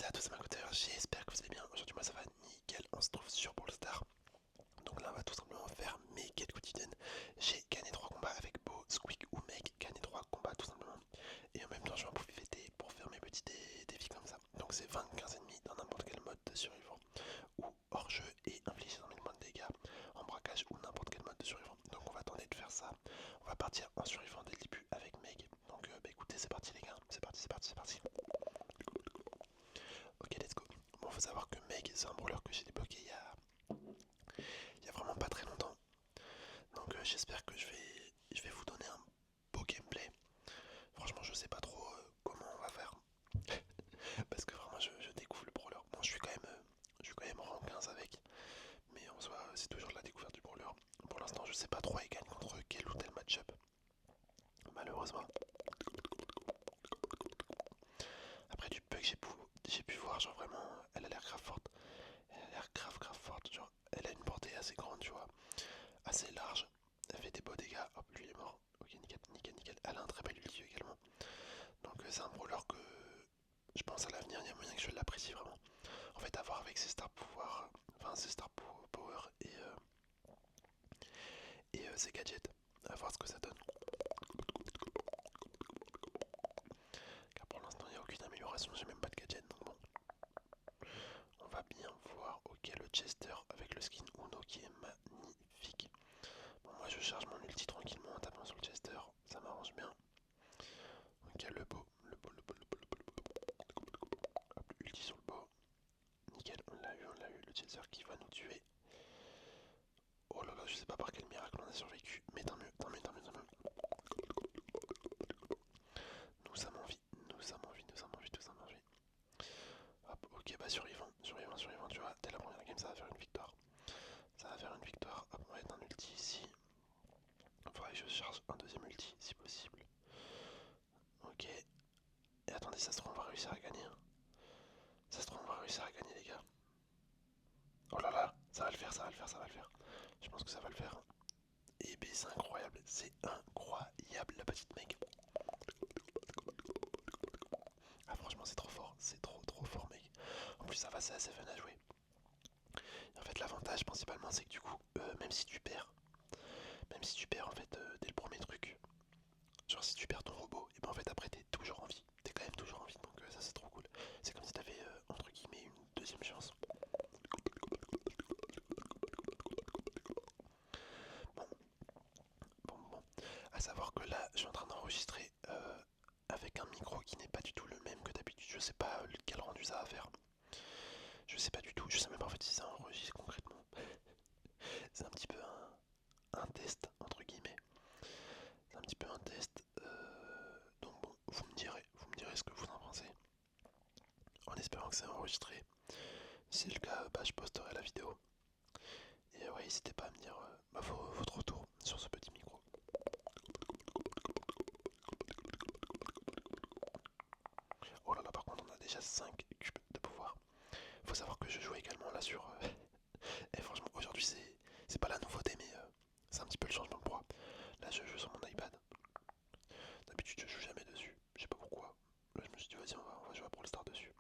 à tous, ma côté, j'espère que vous allez bien. Aujourd'hui, moi ça va nickel. On se trouve sur Brawl Stars. Donc là, on va tout simplement faire mes quêtes quotidiennes. J'ai gagné 3 combats avec Bo, Squeak ou Meg. Gagné 3 combats tout simplement. Et en même temps, je vais en profiter pour faire mes petits défis comme ça. Donc c'est 20-15 ennemis dans n'importe quel mode de survivant ou hors jeu et infliger 100 000 points de dégâts en braquage ou n'importe quel mode de survivant. Donc on va tenter de faire ça. On va partir en survivant dès le début avec Meg. Donc bah, écoutez, c'est parti les gars. C'est parti, c'est parti, c'est parti. Ok, let's go. Bon, faut savoir que Meg, c'est un brawler que j'ai débloqué il y a vraiment pas très longtemps. Donc j'espère que je vais vous donner un beau gameplay. Franchement, je sais pas trop comment on va faire. Parce que vraiment, je découvre le brawler. Bon, je suis quand même rang 15 avec. Mais en soi, c'est toujours de la découverte du brawler. Pour l'instant, je sais pas trop il gagne contre quel ou tel match-up. Malheureusement. Après du peu que j'ai pu voir, genre vraiment, elle a l'air grave forte. Elle a l'air grave forte. Genre, elle a une portée assez grande, tu vois. Assez large. Elle fait des beaux dégâts. Hop, lui il est mort. Ok, nickel, nickel, nickel. Elle a un très bel ulti également. Donc c'est un brawler que je pense à l'avenir, il y a moyen que je l'apprécie vraiment. En fait, à voir avec ses stars pouvoir, enfin ses stars power et ses gadgets. À voir ce que ça donne. Car pour l'instant, il n'y a aucune amélioration, j'ai même pas de gadget. Donc bon, on va bien voir. Ok, le Chester avec le skin Uno qui est magnifique. Bon, moi je charge mon ulti tranquillement en tapant sur le Chester, ça m'arrange bien. Ok, le beau, le beau, le beau, le beau, le beau, le beau. Hop, ulti sur le beau. Nickel, on l'a eu, le Chester qui va nous tuer. Oh là là, je sais pas par quel miracle on a survécu, mais tant mieux, tant mieux, tant mieux, tant mieux. Nous sommes en vie, nous sommes en vie, nous sommes en vie, nous sommes en vie. Hop, ok, bah survivant, survivant, survivant, tu vois, dès la première game, ça va faire une victoire. Ça va faire une victoire. Hop, on va mettre un ulti ici. Il faudrait que je charge un deuxième ulti, si possible. Ok. Et attendez, ça se trouve, on va réussir à gagner. Ça se trouve, on va réussir à gagner, les gars. Oh là là, ça va le faire, ça va le faire, ça va le faire. Je pense que ça va le faire. Et ben c'est incroyable, c'est incroyable la petite mec. Ah franchement c'est trop fort, c'est trop fort mec. En plus ça va, c'est assez fun à jouer. Et en fait l'avantage principalement c'est que du coup, même si tu perds en fait dès le premier truc, genre si tu perds ton robot, et ben en fait après t'es toujours en vie. T'es quand même toujours en vie, donc ça c'est trop cool. C'est comme si t'avais entre guillemets une deuxième chance. Bon, bon. À savoir que là je suis en train d'enregistrer avec un micro qui n'est pas du tout le même que d'habitude. Je sais pas quel rendu ça va faire. Je sais pas du tout, je sais même pas en fait si ça enregistre concrètement. C'est un petit peu un test entre guillemets. C'est un petit peu un test. Donc bon, vous me direz ce que vous en pensez. En espérant que c'est enregistré. Si c'est le cas, bah, je posterai la vidéo. Et ouais, n'hésitez pas à me dire votre retour sur ce petit micro. Oh là là, par contre, on a déjà 5 cubes de pouvoir. Faut savoir que je joue également là sur. Et franchement, aujourd'hui, c'est pas la nouveauté, mais c'est un petit peu le changement de proie. Là, je joue sur mon iPad. D'habitude, je joue jamais dessus. Je sais pas pourquoi. Là, je me suis dit, vas-y, on va jouer à Brawl Stars dessus.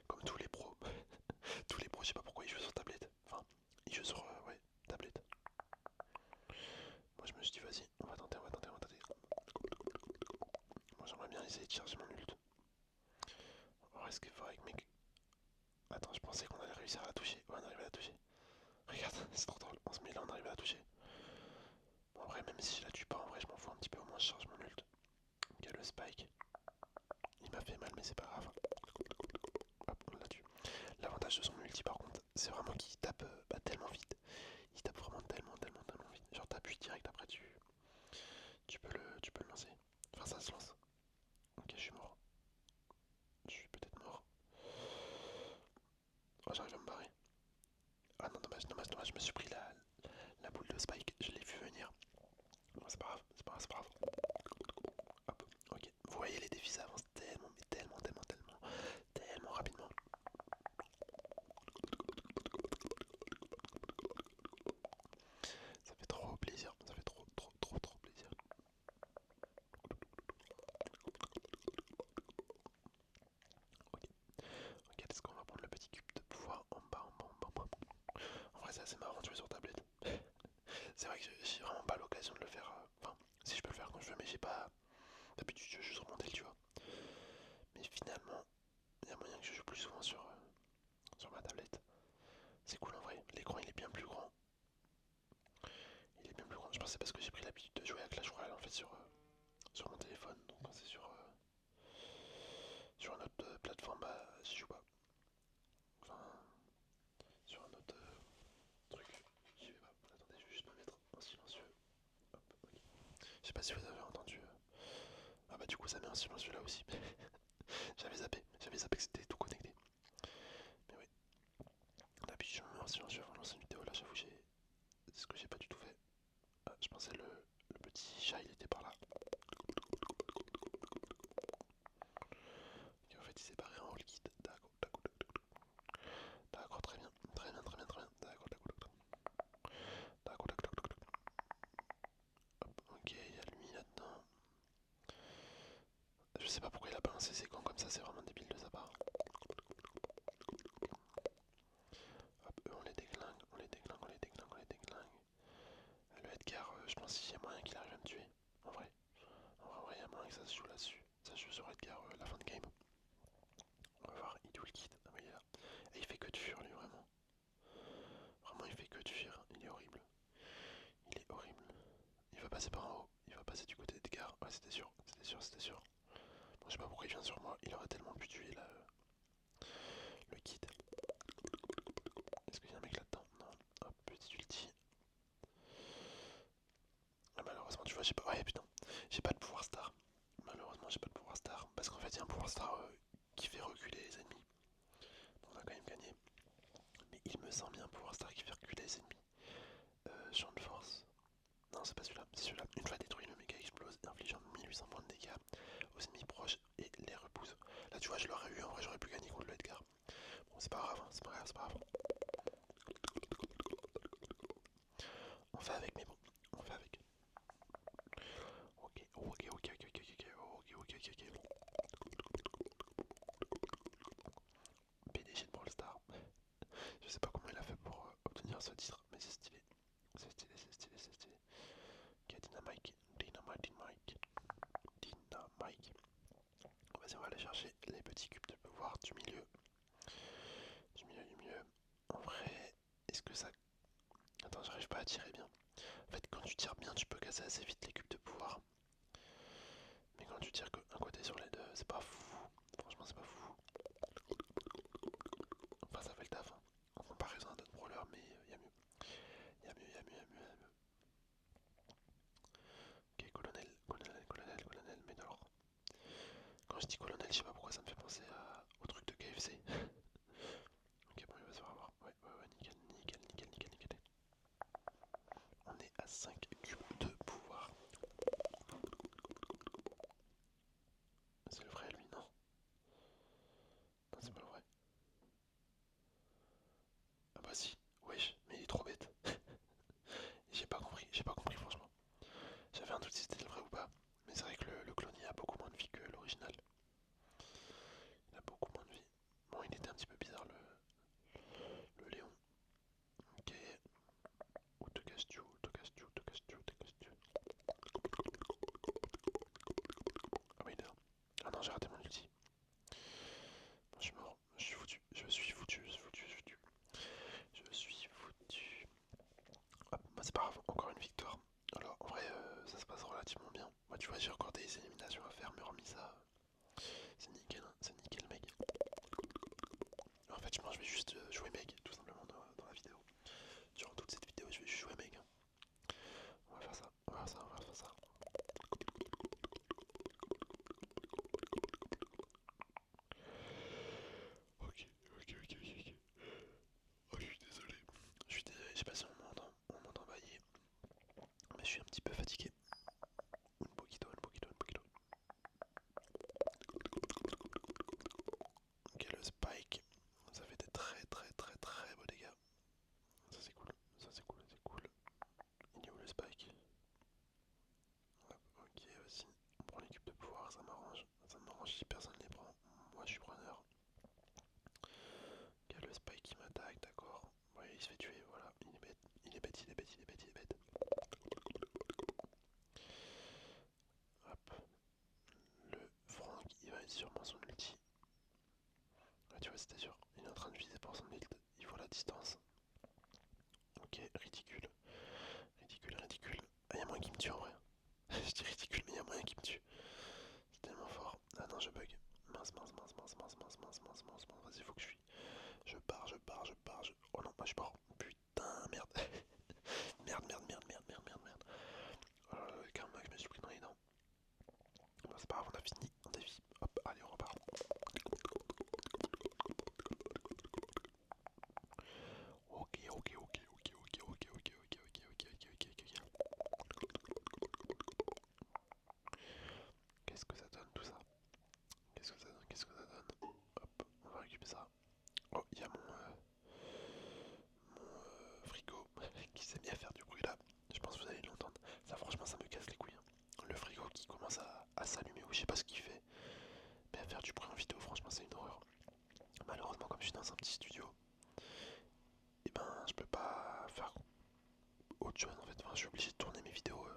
Comme tous les pros. Tous les pros, je sais pas pourquoi ils jouent sur tablette. Enfin, ils jouent sur, ouais, tablette. Moi, je me suis dit, vas-y, on va tenter, on va tenter, on va tenter. Moi, j'aimerais bien essayer de charger mon ult. On risque fort avec mes. Attends, je pensais qu'on allait réussir à la toucher. Ouais, on arrive à la toucher. Regarde, c'est trop drôle. On se met là, on arrive à la toucher. Bon, après, même si je la tue pas, en vrai, je m'en fous un petit peu. Au moins, je charge mon ult. Ok, le spike. Il m'a fait mal, mais c'est pas grave. Hop, on l'a tué. L'avantage de son ulti, par contre, c'est vraiment qu'il tape tellement vite. Il tape vraiment tellement vite. Genre, t'appuies direct après, tu peux le lancer. Enfin, ça se lance. Ok, je suis mort. Je suis peut-être mort. Oh, j'arrive à me barrer. Ah non, dommage, dommage, dommage. Je me suis pris la boule de spike. Je l'ai vu venir. Bon, c'est pas grave, c'est pas grave, c'est pas grave. Hop, ok. Vous voyez, les défis ça avance tellement, mais tellement rapidement. Ça fait trop plaisir, ça fait trop plaisir. Ok, ok, let's plus souvent sur ma tablette. C'est cool en vrai. L'écran il est bien plus grand. Il est bien plus grand. Je pense que c'est parce que j'ai pris l'habitude de jouer à Clash Royale en fait sur mon téléphone. Donc quand c'est sur une autre plateforme, bah j'y joue pas. Enfin, sur un autre truc, j'y vais pas. Attendez, je vais juste me mettre en silencieux. Hop, ok. Je sais pas si vous avez entendu. Ah bah du coup ça met un silencieux là aussi. J'avais zappé que c'était tout connecté. Mais oui, d'habitude je me mets en silencieux avant de lancer une vidéo. Là j'avoue c'est ce que j'ai pas du tout fait. Ah, je pensais le petit chat il était par là. Et en fait il s'est barré en all kit. D'accord, d'accord, d'accord, très bien, très bien, très bien, très bien. D'accord, d'accord, d'accord, d'accord, d'accord. Hop, ok, il y a lui là-dedans. Je sais pas pourquoi il a balancé ses gants comme ça, c'est vraiment débile de sa part. Hop, eux on les déglingue, on les déglingue, on les déglingue, on les déglingue. Le Edgar, je pense qu'il y a moyen qu'il arrive à me tuer. En vrai. En vrai, il y a moyen que ça se joue là-dessus. Ça se joue sur Edgar, la fin de game. On va voir, il est où le kit? Ah bah il est là. Et il fait que de fuir lui, vraiment. Vraiment, il fait que de fuir. Il est horrible. Il est horrible. Il va passer par en haut. Il va passer du côté d'Edgar. Ouais, c'était sûr. C'était sûr, c'était sûr. Bon, je sais pas pourquoi il vient sur moi. Il aurait tellement pu tuer là, le kit. Est-ce qu'il y a un mec là-dedans? Non. Hop, petit ulti. Ah, malheureusement, tu vois, j'ai pas. Ouais, putain. J'ai pas de pouvoir star. Malheureusement, j'ai pas de pouvoir star. Parce qu'en fait, il y a un pouvoir star qui fait reculer les ennemis. Bon, on a quand même gagné. Mais il me semble bien un pouvoir star qui fait reculer les ennemis. Champ de force. Non, c'est pas celui-là. C'est celui-là. Une fois détruit, le méga explose, infligeant 1800 points de dégâts aux ennemis proches et les repousse. Là, tu vois, je l'aurais eu. En vrai, j'aurais pu gagner contre le Edgar. Bon, c'est pas grave, hein, c'est pas grave, c'est pas grave. On fait avec, mais bon, on fait avec. Ok, ok, ok, ok, ok, ok, ok, ok, ok, ok. PDG de Brawl Star. Je sais pas comment il a fait pour obtenir ce titre, mais c'est stylé. C'est stylé, c'est stylé, c'est stylé. Ok, Dynamite, Dynamite, Dynamite, Dynamite. Vas-y, on va aller chercher les petits cubes de pouvoir du milieu. Du milieu, du milieu. En vrai, est-ce que ça... Attends, j'arrive pas à tirer bien. En fait, quand tu tires bien, tu peux casser assez vite les cubes de pouvoir. Mais quand tu tires qu'un côté sur les deux, c'est pas fou. Franchement, c'est pas fou. Enfin, ça fait le taf, hein. En comparaison à d'autres brawlers, mais y a mieux. Y a mieux, y a mieux, y a mieux, y a mieux. Ok, colonel, colonel, colonel, colonel, mais alors... Quand je dis colonel, je sais pas pourquoi ça me fait penser au truc de KFC. Ok, bon, il va se faire avoir. Ouais, ouais, ouais, nickel, nickel, nickel, nickel, nickel. On est à 5 cubes de pouvoir. C'est le vrai, lui, non? Non, c'est pas le vrai. Ah bah si, wesh, mais il est trop bête. J'ai pas compris franchement. J'avais un doute si c'était le vrai ou pas. Mais c'est vrai que le clone a beaucoup moins de vie que l'original. Il a beaucoup moins de vie. Bon, il était un petit peu bizarre le Léon. Ok. Où te caches-tu? Où te caches-tu? Où te caches-tu? Où te caches-tu? Ah bah il est là. Ah non, j'ai raté mon ulti. Bon, je suis mort. Je suis foutu. Je suis foutu. Je suis foutu. Je suis foutu. Je suis foutu. Hop, bah c'est pas grave. Encore une victoire. Alors en vrai, ça se passe relativement bien. Moi, tu vois, j'ai encore des éliminations à faire, mais hormis ça, c'est nickel, hein. C'est nickel, mec. En fait, je vais juste jouer Meg, tout simplement, dans la vidéo. Durant toute cette vidéo, je vais juste jouer Meg. On va faire ça, on va faire ça, on va faire ça. Ok, ok, ok, ok, ok. Oh, je suis désolé. Je suis désolé, je sais pas si on m'entend bailler. Mais je suis un petit peu fatigué. Un poquito, un poquito, un poquito. Ok, le spike. Ça fait des très très très très beaux dégâts. Ça c'est cool, ça c'est cool, c'est cool. Il est où le spike? Hop, ok, vas-y. On prend l'équipe de pouvoir, ça m'arrange. Ça m'arrange si personne ne les prend. Moi je suis preneur. Ok, le spike qui m'attaque, d'accord. Ouais, il se fait tuer, voilà. Il est bête, il est bête, il est bête, il est bête, il est bête. c'était sûr. Il est en train de viser pour son ult. Il voit la distance. Ok, ridicule. Ridicule, ridicule. Ah, y'a moyen qu'il me tue en vrai. Je dis ridicule, mais y'a moyen qu'il me tue. C'est tellement fort. Ah non, je bug. Mince, mince, mince, mince, mince, mince, mince, mince, mince, mince. Vas-y, faut que je fuis. Je pars, je pars, je pars. Oh non, moi je pars. Putain, merde. Merde, merde, merde, merde, merde, merde, merde. Oh là là, le karma que je me suis pris dans les dents. Bon, c'est pas grave, on a fini. On dévie. Hop, allez, on repart. Ok, ok, ok, ok, ok, ok, ok, ok, ok, ok, ok, ok, ok. Qu'est-ce que ça donne tout ça? Qu'est-ce que ça donne? Qu'est-ce que ça donne? Hop, on va récupérer ça. Oh, il y a mon frigo qui s'est mis à faire du bruit là. Je pense que vous allez l'entendre. Ça, franchement, ça me casse les couilles, hein. Le frigo qui commence à s'allumer ou je sais pas ce qu'il fait. Mais à faire du bruit en vidéo, franchement, c'est une horreur. Malheureusement, comme je suis dans un petit studio, et ben je peux pas faire autre chose en fait. Enfin, je suis obligé de tourner mes vidéos.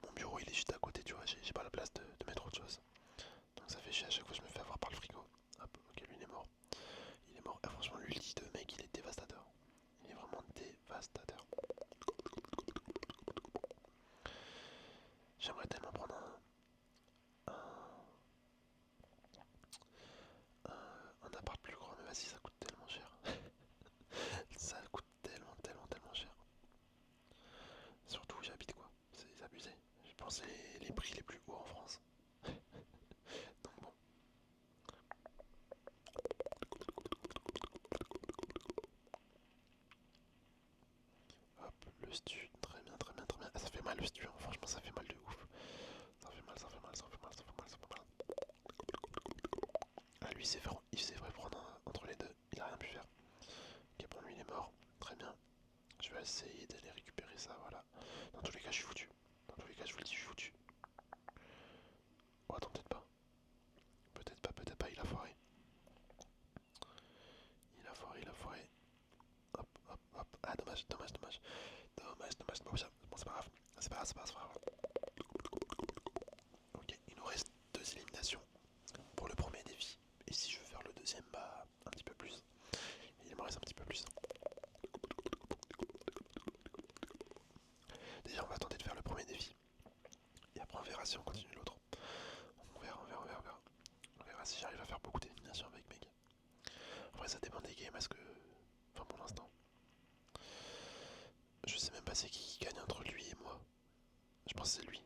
Mon bureau il est juste à côté, tu vois. J'ai pas la place de mettre autre chose. Donc ça fait chier à chaque fois que je me fais avoir par le frigo. Hop, ok, lui il est mort. Il est mort. Ah, franchement, l'ulti de mec il est dévastateur. Il est vraiment dévastateur. J'aimerais tellement prendre un appart plus grand, mais vas-y, ça coûte tellement cher. Ça coûte tellement, tellement, tellement cher. Surtout où j'habite quoi. C'est abusé. Je pense que c'est les prix les plus hauts en France. Donc bon. Hop, le stu. Très bien, très bien, très bien. Ah, ça fait mal le stu, hein. Franchement, ça fait mal de ouf. Ça fait mal, ça fait mal, ça fait mal, ça fait mal, ça fait mal. Ah, lui, il s'est vrai prendre entre les deux. Il a rien pu faire. Ok, bon, lui, il est mort. Très bien. Je vais essayer d'aller récupérer ça, voilà. Dans tous les cas, je suis foutu. Dans tous les cas, je vous le dis, je suis foutu. Oh, attends, peut-être pas. Peut-être pas, peut-être pas, il a foiré. Il a foiré, il a foiré. Hop, hop, hop. Ah, dommage, dommage, dommage. Dommage, dommage, dommage. Bon, c'est pas grave. C'est pas grave, c'est pas grave, c'est pas grave. Ok, il nous reste 2 éliminations pour le premier défi. Et si je veux faire le deuxième, bah, un petit peu plus. Il me reste un petit peu plus. Déjà, on va tenter de faire le premier défi. Et après, on verra si on continue l'autre. On verra, on verra, on verra, on verra. On verra si j'arrive à faire beaucoup d'éliminations avec Meg. Après, ça dépend des games, parce que. Enfin, pour l'instant. Je sais même pas c'est qui gagne entre lui et moi. Je pense que c'est lui.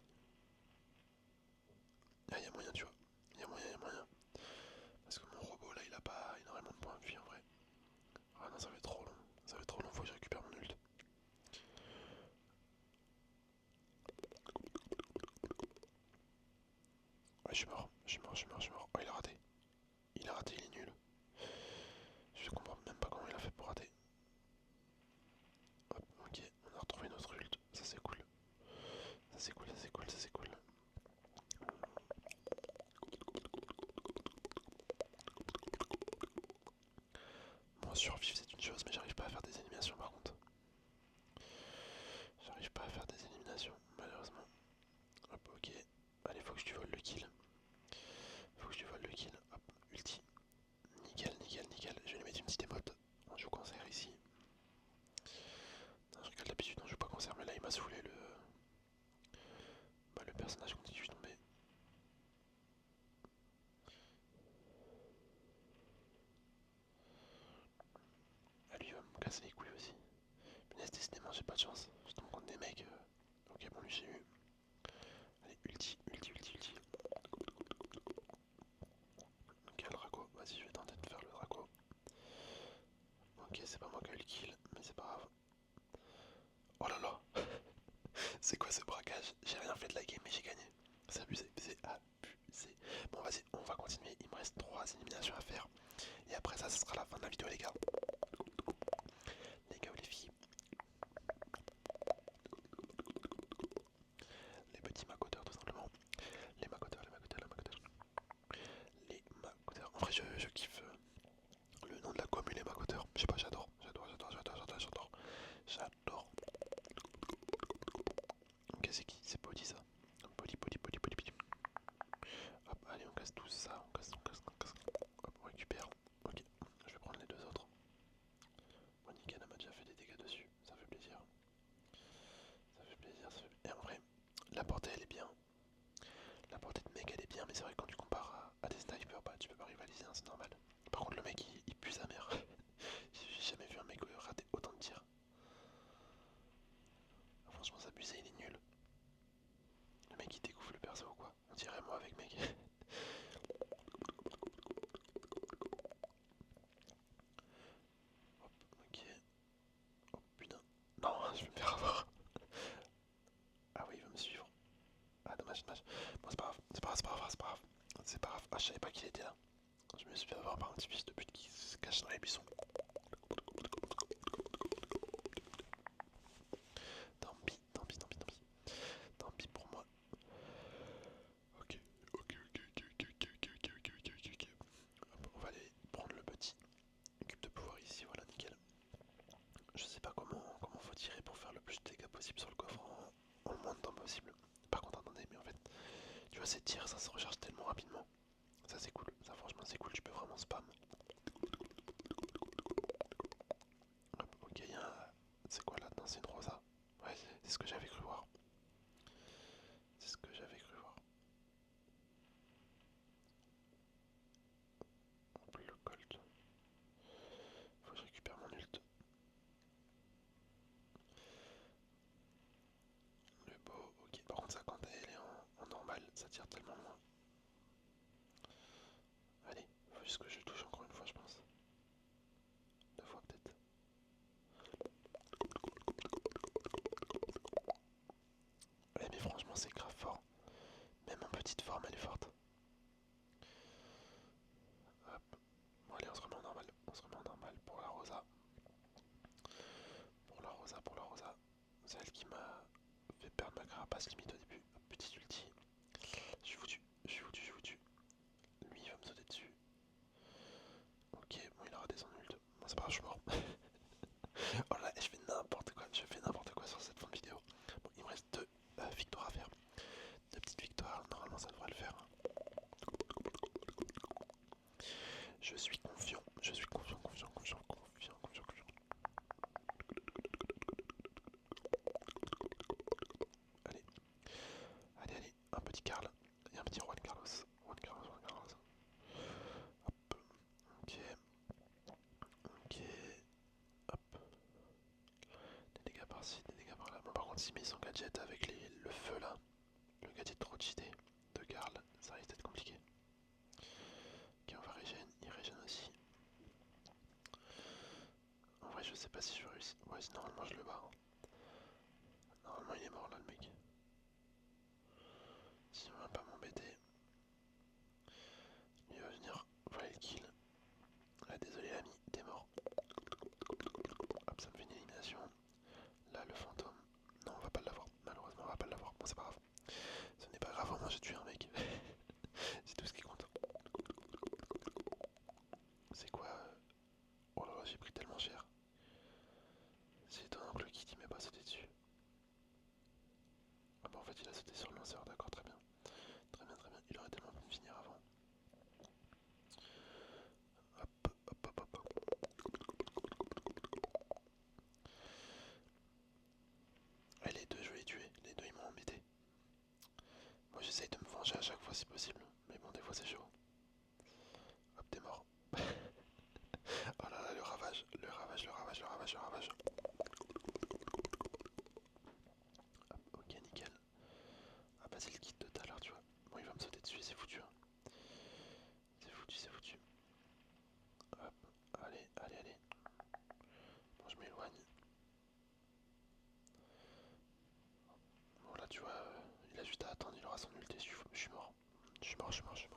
Ah, y a moyen, tu vois. Y a moyen, y a moyen. Parce que mon robot là, il a pas énormément de points de vie en vrai. Ah non, ça va être trop long. Ça va être trop long, faut que je récupère mon ult. Ouais, je suis mort, je suis mort, je suis mort, je suis mort. Oh, il a raté. Il a raté, il est nul. Je comprends même pas comment il a fait pour rater. Hop, ok, on a retrouvé notre ult. Ça c'est cool. Ça c'est cool, ça c'est cool, ça c'est cool. Moi, survivre c'est une chose, mais j'arrive pas à faire des éliminations par contre. J'arrive pas à faire des éliminations, malheureusement. Hop, ok. Allez, faut que je lui vole le kill. Faut que je lui vole le kill. Hop, ulti. Nickel, nickel, nickel. Je vais lui mettre une petite émote. On joue cancer ici. Non, je regarde d'habitude, on joue pas cancer, mais là il m'a saoulé le. Bah, le personnage contre qui je suis tombé. Ah, lui il va me casser les couilles aussi. Mais décidément, j'ai pas de chance. Je tombe contre des mecs. Ok, bon, lui j'ai eu. Allez, ulti, ulti, ulti, ulti. Ok, le Draco. Vas-y, je vais tenter de faire le Draco. Ok, c'est pas moi qui ai eu le kill, mais c'est pas grave. Oh là là. C'est quoi ce braquage? J'ai rien fait de la game, mais j'ai gagné. C'est abusé, c'est abusé. Bon, vas-y, on va continuer. Il me reste 3 éliminations à faire. Et après ça, ce sera la fin de la vidéo, les gars. Les gars ou les filles. Les petits macoteurs, tout simplement. Les macoteurs, les macoteurs, les macoteurs. Les macoteurs. En vrai, je kiffe le nom de la commune, les macoteurs. Je sais pas, j'adore. J'adore, j'adore, j'adore, j'adore, j'adore. J'adore. Ok, c'est qui? C'est Poli, ça. Poli, Poli, Poli, Poli, Poli. Hop, allez, on casse tout ça. On casse, on casse, on casse. Hop, on récupère. Ok, c'est vrai que quand tu compares à des snipers, bah tu peux pas rivaliser, hein, c'est normal. Par contre le mec il pue sa mère. J'ai jamais vu un mec rater autant de tirs. Franchement c'est abusé, il est nul. Le mec il découvre le perso ou quoi. On dirait moi avec mec. Hop, ok. Oh putain. Non, je vais me faire avoir. Ah oui, il va me suivre. Ah dommage, dommage. Bon c'est pas grave, c'est pas grave, c'est pas grave, c'est pas grave. C'est pas grave. Ah je savais pas qu'il était là. Je me suis fait avoir par un petit fils de pute qui se cache dans les buissons. Tant pis, tant pis, tant pis, tant pis. Tant pis pour moi. Ok, ok, ok, ok, ok, ok, ok, ok, ok, ok, ok. Hop, on va aller prendre le petit cube de pouvoir ici, voilà, nickel. Je sais pas comment faut tirer pour faire le plus de dégâts possible sur le coffre en le moins de temps possible. Par contre, attendez, mais en fait, tu vois, ces tirs, ça se recharge tellement rapidement. Ça, c'est cool. Ça, franchement, c'est cool. Tu peux vraiment spam. Hop, ok, il y a un... C'est quoi là-dedans? C'est une rosa. Ouais, c'est ce que j'avais cru voir. C'est ce que j'avais cru voir. Hop, le colt. Faut que je récupère mon ult. Le beau, ok. Par contre, ça, quand elle est en normal, ça tire tellement loin. Allez, faut juste que je touche encore une fois, je pense. Deux fois peut-être. Ouais, mais franchement, c'est grave fort. Même en petite forme, elle est forte. Hop. Bon, allez, on se remet en normal. On se remet en normal pour la rosa. Pour la rosa, pour la rosa. C'est elle qui m'a fait perdre ma carapace limite au début. Hop, petit ulti. Je suis foutu, je suis foutu, je suis foutu. Lui, il va me sauter dessus. Ok, bon, il a raté son ult. Bon, c'est pas grave, je suis mort. Oh là, je fais n'importe quoi. Je fais n'importe quoi sur cette fin de vidéo. Bon, il me reste deux victoires à faire. Deux petites victoires. Normalement, ça devrait le faire. Je suis confiant. Je suis confiant, confiant, confiant, confiant, confiant, confiant. Allez, allez, allez. Un petit Karl et un petit Juan Carlos. Juan Carlos, Juan Carlos. Hop. Ok. Ok. Hop. Des dégâts par-ci, des dégâts par-là. Bon, par contre, s'il met son gadget avec le feu là, le gadget trop cheaté de Karl, ça risque d'être compliqué. Ok, on va régène, il régène aussi. En vrai, je sais pas si je réussis. Ouais, normalement, je le bats. Hein. Normalement, il est mort là, le mec. Si on va pas m'embêter, il va venir voler le kill. Ah, désolé, l'ami, t'es mort. Hop, ça me fait une élimination. Là, le fantôme. Non, on va pas l'avoir. Malheureusement, on va pas l'avoir. Bon, c'est pas grave. Ce n'est pas grave, au moins j'ai tué un mec. C'est tout ce qui compte. C'est quoi Oh là là, j'ai pris tellement cher. C'est étonnant que le kit il m'ait pas sauté dessus. Ah bah en fait il a sauté sur le lanceur, d'accord, très bien. Très bien, très bien. Il aurait tellement pu me finir avant. Hop, hop, hop, hop. Et les deux je vais les tuer. Les deux ils m'ont embêté. Moi j'essaye de me venger à chaque fois si possible. Mais bon des fois c'est chaud. Hop, t'es mort. Oh là là, le ravage, le ravage, le ravage, le ravage, le ravage. Hop, ok, nickel. Ah bah c'est le kit de tout à l'heure, tu vois. Bon, il va me sauter dessus, c'est foutu. Hein. C'est foutu, c'est foutu. Hop, allez, allez, allez. Bon, je m'éloigne. Bon, là, tu vois, il a juste à attendre, il aura son ulti. Je suis mort. Je suis mort, je suis mort, je suis mort.